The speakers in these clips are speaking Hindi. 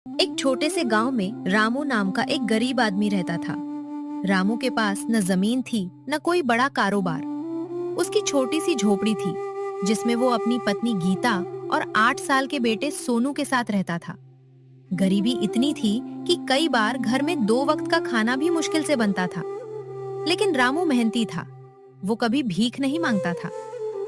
एक छोटे से गांव में रामू नाम का एक गरीब आदमी रहता था। रामू के पास न जमीन थी न कोई बड़ा कारोबार। उसकी छोटी सी झोपड़ी थी जिसमें वो अपनी पत्नी गीता और 8 साल के बेटे सोनू के साथ रहता था। गरीबी इतनी थी कि कई बार घर में 2 वक्त का खाना भी मुश्किल से बनता था। लेकिन रामू मेहनती था। वो कभी भीख नहीं मांगता था।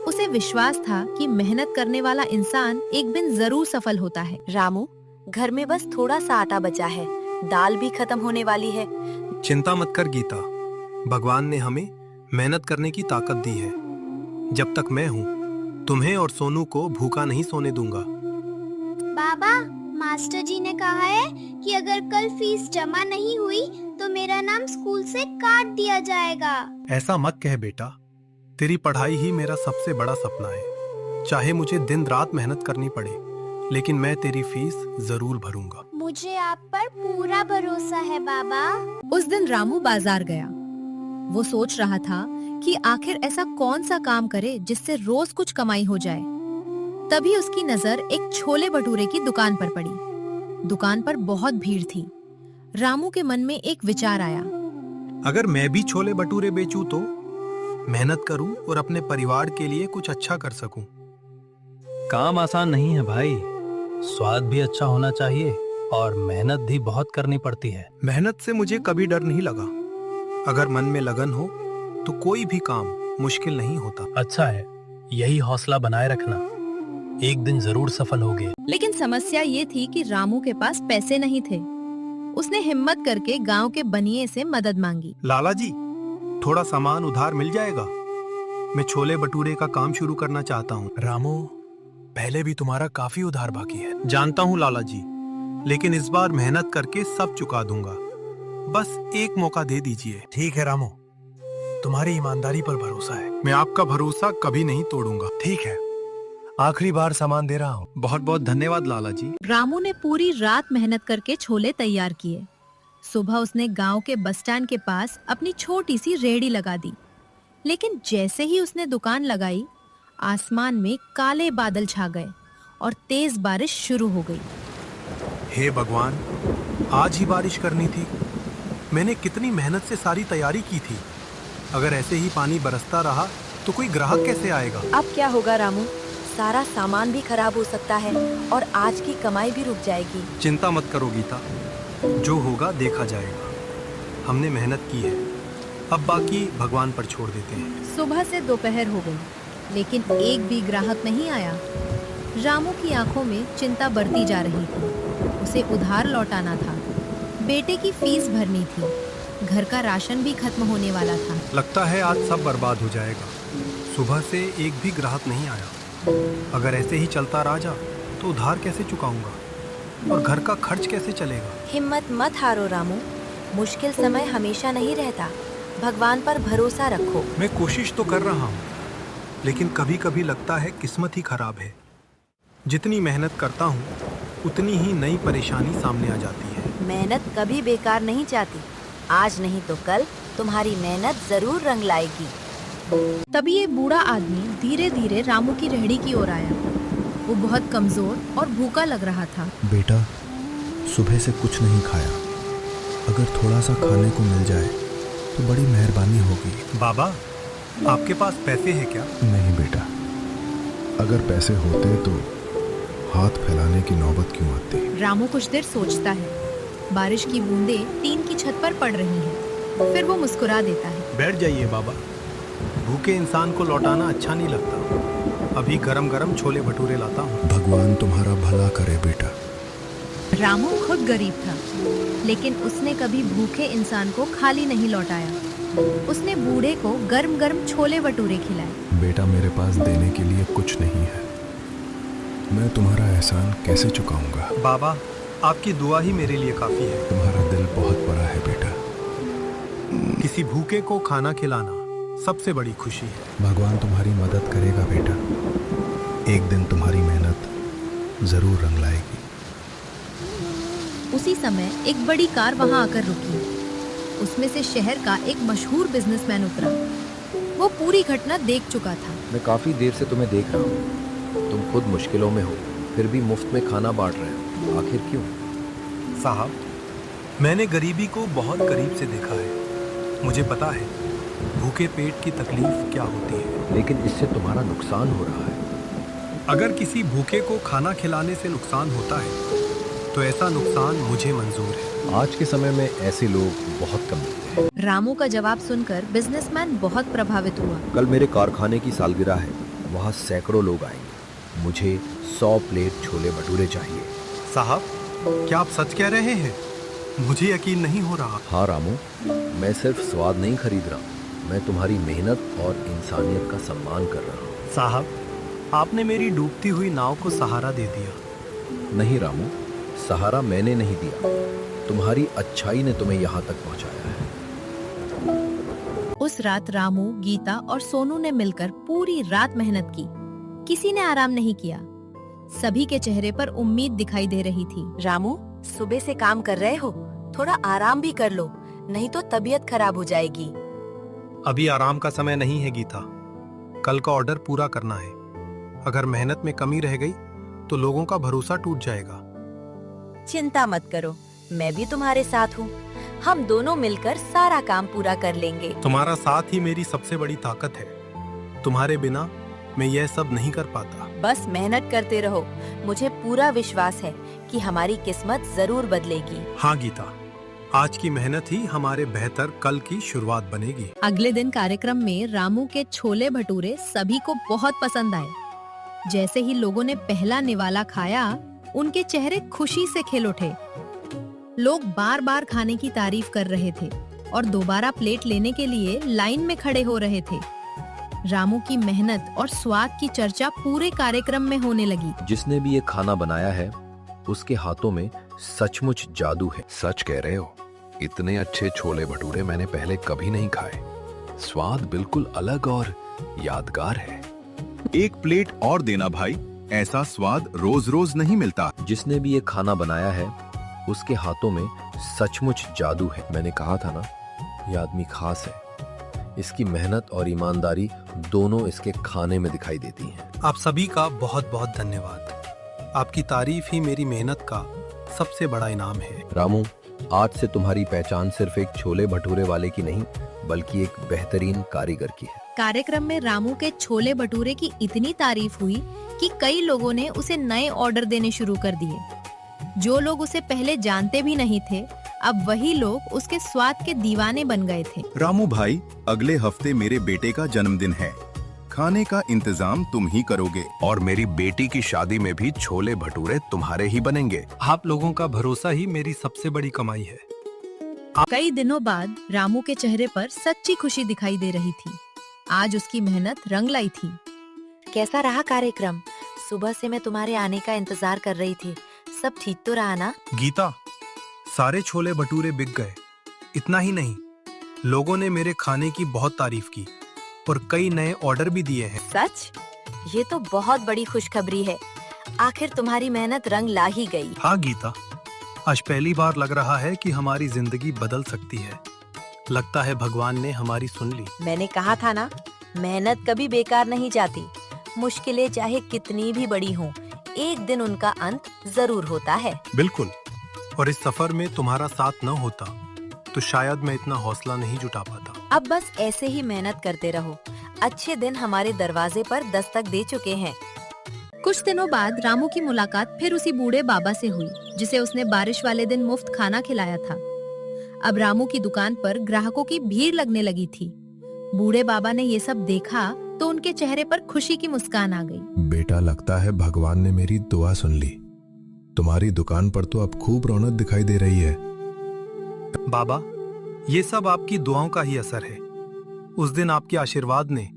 उसे विश्वास था कि मेहनत करने वाला इंसान एक दिन जरूर सफल होता है। रामू, घर में बस थोड़ा सा आटा बचा है, दाल भी खत्म होने वाली है। चिंता मत कर गीता, भगवान ने हमें मेहनत करने की ताकत दी है। जब तक मैं हूँ तुम्हें और सोनू को भूखा नहीं सोने दूंगा। बाबा, मास्टर जी ने कहा है कि अगर कल फीस जमा नहीं हुई तो मेरा नाम स्कूल से काट दिया जाएगा। ऐसा मत कह बेटा, तेरी पढ़ाई ही मेरा सबसे बड़ा सपना है। चाहे मुझे दिन रात मेहनत करनी पड़े, लेकिन मैं तेरी फीस जरूर भरूंगा। मुझे आप पर पूरा भरोसा है बाबा। उस दिन रामू बाजार गया। वो सोच रहा था कि आखिर ऐसा कौन सा काम करे जिससे रोज कुछ कमाई हो जाए। तभी उसकी नजर एक छोले भटूरे की दुकान पर पड़ी। दुकान पर बहुत भीड़ थी। रामू के मन में एक विचार आया। अगर मैं भी छोले भटूरे बेचूं तो मेहनत करूं और अपने परिवार के लिए कुछ अच्छा कर सकूं। काम आसान नहीं है भाई, स्वाद भी अच्छा होना चाहिए और मेहनत भी बहुत करनी पड़ती है। मेहनत से मुझे कभी डर नहीं लगा। अगर मन में लगन हो तो कोई भी काम मुश्किल नहीं होता। अच्छा है, यही हौसला बनाए रखना, एक दिन जरूर सफल होगे। लेकिन समस्या ये थी कि रामू के पास पैसे नहीं थे। उसने हिम्मत करके गांव के बनिए से मदद मांगी। लाला जी, थोड़ा सामान उधार मिल जाएगा? मैं छोले भटूरे का काम शुरू करना चाहता हूँ। रामू, पहले भी तुम्हारा काफी उधार बाकी है। जानता हूँ लाला जी, लेकिन इस बार मेहनत करके सब चुका दूंगा। बस एक मौका दे दीजिए। ठीक है रामू, तुम्हारी ईमानदारी पर भरोसा है। मैं आपका भरोसा कभी नहीं तोड़ूंगा। ठीक है, आखिरी बार सामान दे रहा हूँ। बहुत बहुत धन्यवाद लाला जी। रामू ने पूरी रात मेहनत करके छोले तैयार किए। सुबह उसने गांव के बस स्टैंड के पास अपनी छोटी सी रेहड़ी लगा दी। लेकिन जैसे ही उसने दुकान लगाई, आसमान में काले बादल छा गए और तेज बारिश शुरू हो गई। हे भगवान, आज ही बारिश करनी थी। मैंने कितनी मेहनत से सारी तैयारी की थी। अगर ऐसे ही पानी बरसता रहा तो कोई ग्राहक कैसे आएगा? अब क्या होगा रामू? सारा सामान भी खराब हो सकता है और आज की कमाई भी रुक जाएगी। चिंता मत करो गीता, जो होगा देखा जाएगा। हमने मेहनत की है, अब बाकी भगवान पर छोड़ देते हैं। सुबह से दोपहर हो गई, लेकिन एक भी ग्राहक नहीं आया। रामू की आंखों में चिंता बढ़ती जा रही थी। उसे उधार लौटाना था, बेटे की फीस भरनी थी, घर का राशन भी खत्म होने वाला था। लगता है आज सब बर्बाद हो जाएगा। सुबह से एक भी ग्राहक नहीं आया। अगर ऐसे ही चलता रहा तो उधार कैसे चुकाऊंगा और घर का खर्च कैसे चलेगा? हिम्मत मत हारो रामू, मुश्किल समय हमेशा नहीं रहता। भगवान पर भरोसा रखो। मैं कोशिश तो कर रहा हूँ, लेकिन कभी कभी लगता है किस्मत ही खराब है। जितनी मेहनत करता हूँ उतनी ही नई परेशानी सामने आ जाती है। मेहनत कभी बेकार नहीं जाती। आज नहीं तो कल तुम्हारी मेहनत जरूर रंग लाएगी। तभी ये बूढ़ा आदमी धीरे धीरे रामू की रेहड़ी की ओर आया। वो बहुत कमजोर और भूखा लग रहा था। बेटा, सुबह से कुछ नहीं खाया, अगर थोड़ा सा खाने को मिल जाए तो बड़ी मेहरबानी होगी। बाबा, आपके पास पैसे हैं क्या? नहीं बेटा, अगर पैसे होते तो हाथ फैलाने की नौबत क्यों आती। रामू कुछ देर सोचता है। बारिश की बूंदें टीन की छत पर पड़ रही हैं। फिर वो मुस्कुरा देता है। बैठ जाइए बाबा, भूखे इंसान को लौटाना अच्छा नहीं लगता। अभी गरम गरम छोले भटूरे लाता हूँ। भगवान तुम्हारा भला करे बेटा। रामू खुद गरीब था, लेकिन उसने कभी भूखे इंसान को खाली नहीं लौटाया। उसने बूढ़े को गर्म गर्म छोले भटूरे खिलाए। बेटा, मेरे पास देने के लिए कुछ नहीं है, मैं तुम्हारा एहसान कैसे चुकाऊंगा। बाबा, आपकी दुआ ही मेरे लिए काफी है। तुम्हारा दिल बहुत बड़ा है बेटा। किसी भूखे को खाना खिलाना सबसे बड़ी खुशी है। भगवान तुम्हारी मदद करेगा बेटा, एक दिन तुम्हारी मेहनत जरूर रंग लाएगी। उसी समय एक बड़ी कार वहां आकर रुकी। उसमें से शहर का एक मशहूर बिजनेसमैन उतरा। वो पूरी घटना देख चुका था। मैं काफी देर से तुम्हें देख रहा हूँ। तुम खुद मुश्किलों में हो, फिर भी मुफ्त में खाना बांट रहे हो। आखिर क्यों? साहब, मैंने गरीबी को बहुत करीब से देखा है। मुझे पता है भूखे पेट की तकलीफ क्या होती है। लेकिन इससे तुम्हारा नुकसान हो रहा है। अगर किसी भूखे को खाना खिलाने से नुकसान होता है तो ऐसा नुकसान मुझे मंजूर है। आज के समय में ऐसे लोग बहुत कम मिलते हैं। रामू का जवाब सुनकर बिजनेसमैन बहुत प्रभावित हुआ। कल मेरे कारखाने की सालगिरह है, वहाँ सैकड़ों लोग आएंगे। मुझे 100 प्लेट छोले भटूरे चाहिए। साहब, क्या आप सच कह रहे हैं? मुझे यकीन नहीं हो रहा। हाँ रामू, मैं सिर्फ स्वाद नहीं खरीद रहा, मैं तुम्हारी मेहनत और इंसानियत का सम्मान कर रहा हूँ। साहब, आपने मेरी डूबती हुई नाव को सहारा दे दिया। नहीं रामू, सहारा मैंने नहीं दिया, तुम्हारी अच्छाई ने तुम्हें यहाँ तक पहुँचाया है। उस रात रामू, गीता और सोनू ने मिलकर पूरी रात मेहनत की। किसी ने आराम नहीं किया। सभी के चेहरे पर उम्मीद दिखाई दे रही थी। रामू, सुबह से काम कर रहे हो, थोड़ा आराम भी कर लो, नहीं तो तबीयत खराब हो जाएगी। अभी आराम का समय नहीं है गीता। कल का ऑर्डर पूरा करना है। अगर मेहनत में कमी रह गई तो लोगों का भरोसा टूट जाएगा। चिंता मत करो, मैं भी तुम्हारे साथ हूँ। हम दोनों मिलकर सारा काम पूरा कर लेंगे। तुम्हारा साथ ही मेरी सबसे बड़ी ताकत है। तुम्हारे बिना मैं यह सब नहीं कर पाता। बस मेहनत करते रहो, मुझे पूरा विश्वास है कि हमारी किस्मत जरूर बदलेगी। हाँ गीता, आज की मेहनत ही हमारे बेहतर कल की शुरुआत बनेगी। अगले दिन कार्यक्रम में रामू के छोले भटूरे सभी को बहुत पसंद आए। जैसे ही लोगों ने पहला निवाला खाया, उनके चेहरे खुशी से खिल उठे। लोग बार बार खाने की तारीफ कर रहे थे और दोबारा प्लेट लेने के लिए लाइन में खड़े हो रहे थे। रामू की मेहनत और स्वाद की चर्चा पूरे कार्यक्रम में होने लगी। जिसने भी ये खाना बनाया है, उसके हाथों में सचमुच जादू है। सच कह रहे हो, इतने अच्छे छोले भटूरे मैंने पहले कभी नहीं खाए। स्वाद बिल्कुल अलग और यादगार है। एक प्लेट और देना भाई, ऐसा स्वाद रोज रोज नहीं मिलता। जिसने भी ये खाना बनाया है, उसके हाथों में सचमुच जादू है। मैंने कहा था ना, ये आदमी खास है। इसकी मेहनत और ईमानदारी दोनों इसके खाने में दिखाई देती हैं। आप सभी का बहुत बहुत धन्यवाद। आपकी तारीफ ही मेरी मेहनत का सबसे बड़ा इनाम है। रामू, आज से तुम्हारी पहचान सिर्फ एक छोले भटूरे वाले की नहीं, बल्कि एक बेहतरीन कारीगर की है। कार्यक्रम में रामू के छोले भटूरे की इतनी तारीफ हुई कि कई लोगों ने उसे नए ऑर्डर देने शुरू कर दिए। जो लोग उसे पहले जानते भी नहीं थे, अब वही लोग उसके स्वाद के दीवाने बन गए थे। रामू भाई, अगले हफ्ते मेरे बेटे का जन्मदिन है। खाने का इंतजाम तुम ही करोगे। और मेरी बेटी की शादी में भी छोले भटूरे तुम्हारे ही बनेंगे। आप लोगों का भरोसा ही मेरी सबसे बड़ी कमाई है। कई दिनों बाद रामू के चेहरे पर सच्ची खुशी दिखाई दे रही थी। आज उसकी मेहनत रंग लाई थी। कैसा रहा कार्यक्रम? सुबह से मैं तुम्हारे आने का इंतजार कर रही थी। सब ठीक तो रहा ना? गीता, सारे छोले भटूरे बिक गए। इतना ही नहीं, लोगों ने मेरे खाने की बहुत तारीफ की और कई नए ऑर्डर भी दिए हैं। सच? ये तो बहुत बड़ी खुशखबरी है। आखिर तुम्हारी मेहनत रंग ला ही गई। हाँ गीता, आज पहली बार लग रहा है कि हमारी जिंदगी बदल सकती है। लगता है भगवान ने हमारी सुन ली। मैंने कहा था ना, मेहनत कभी बेकार नहीं जाती। मुश्किलें चाहे कितनी भी बड़ी हों, एक दिन उनका अंत जरूर होता है। बिल्कुल, और इस सफर में तुम्हारा साथ न होता तो शायद मैं इतना हौसला नहीं जुटा पाता। अब बस ऐसे ही मेहनत करते रहो। अच्छे दिन हमारे दरवाजे पर दस्तक दे चुके हैं। कुछ दिनों बाद रामू की मुलाकात फिर उसी बूढ़े बाबा से हुई, जिसे उसने बारिश वाले दिन मुफ्त खाना खिलाया था। अब रामू की दुकान पर ग्राहकों की भीड़ लगने लगी थी। बूढ़े बाबा ने ये सब देखा तो उनके चेहरे पर खुशी की मुस्कान आ गई। बेटा, लगता है भगवान ने मेरी दुआ सुन ली। तुम्हारी दुकान पर तो अब खूब रौनक दिखाई दे रही है। बाबा, ये सब आपकी दुआओं का ही असर है। उस दिन आपके आशीर्वाद ने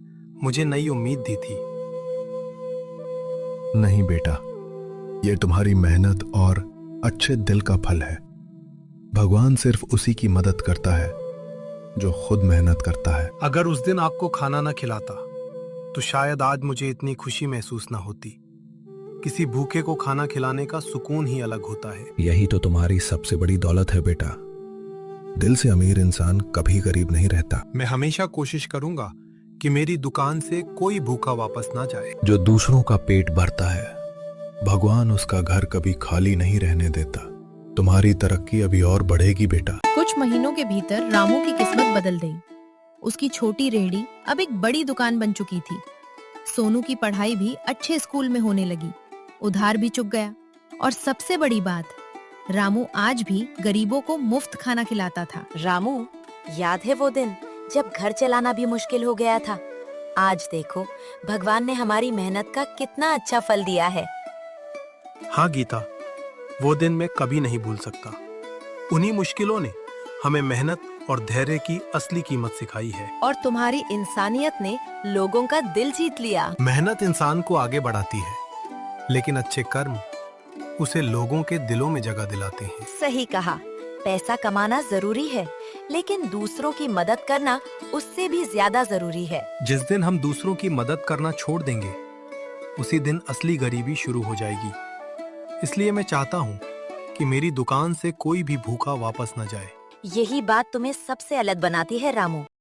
मुझे नई उम्मीद दी थी। नहीं बेटा, ये तुम्हारी मेहनत और अच्छे दिल का फल है। भगवान सिर्फ उसी की मदद करता है जो खुद मेहनत करता है। अगर उस दिन आपको खाना न खिलाता तो शायद आज मुझे इतनी खुशी महसूस न होती। किसी भूखे को खाना खिलाने का सुकून ही अलग होता है। यही तो तुम्हारी सबसे बड़ी दौलत है बेटा। दिल से अमीर इंसान कभी गरीब नहीं रहता। मैं हमेशा कोशिश करूंगा कि मेरी दुकान से कोई भूखा वापस ना जाए। जो दूसरों का पेट भरता है, भगवान उसका घर कभी खाली नहीं रहने देता। तुम्हारी तरक्की अभी और बढ़ेगी बेटा। कुछ महीनों के भीतर रामू की किस्मत बदल गई। उसकी छोटी रेहड़ी अब एक बड़ी दुकान बन चुकी थी। सोनू की पढ़ाई भी अच्छे स्कूल में होने लगी। उधार भी चुक गया और सबसे बड़ी बात, रामू आज भी गरीबों को मुफ्त खाना खिलाता था। रामू, याद है वो दिन जब घर चलाना भी मुश्किल हो गया था? आज देखो, भगवान ने हमारी मेहनत का कितना अच्छा फल दिया है। हाँ गीता, वो दिन मैं कभी नहीं भूल सकता। उन्हीं मुश्किलों ने हमें मेहनत और धैर्य की असली कीमत सिखाई है। और तुम्हारी इंसानियत ने लोगों का दिल जीत लिया। मेहनत इंसान को आगे बढ़ाती है, लेकिन अच्छे कर्म उसे लोगों के दिलों में जगह दिलाते हैं। सही कहा, पैसा कमाना जरूरी है, लेकिन दूसरों की मदद करना उससे भी ज्यादा जरूरी है। जिस दिन हम दूसरों की मदद करना छोड़ देंगे, उसी दिन असली गरीबी शुरू हो जाएगी। इसलिए मैं चाहता हूँ कि मेरी दुकान से कोई भी भूखा वापस न जाए। यही बात तुम्हें सबसे अलग बनाती है रामू।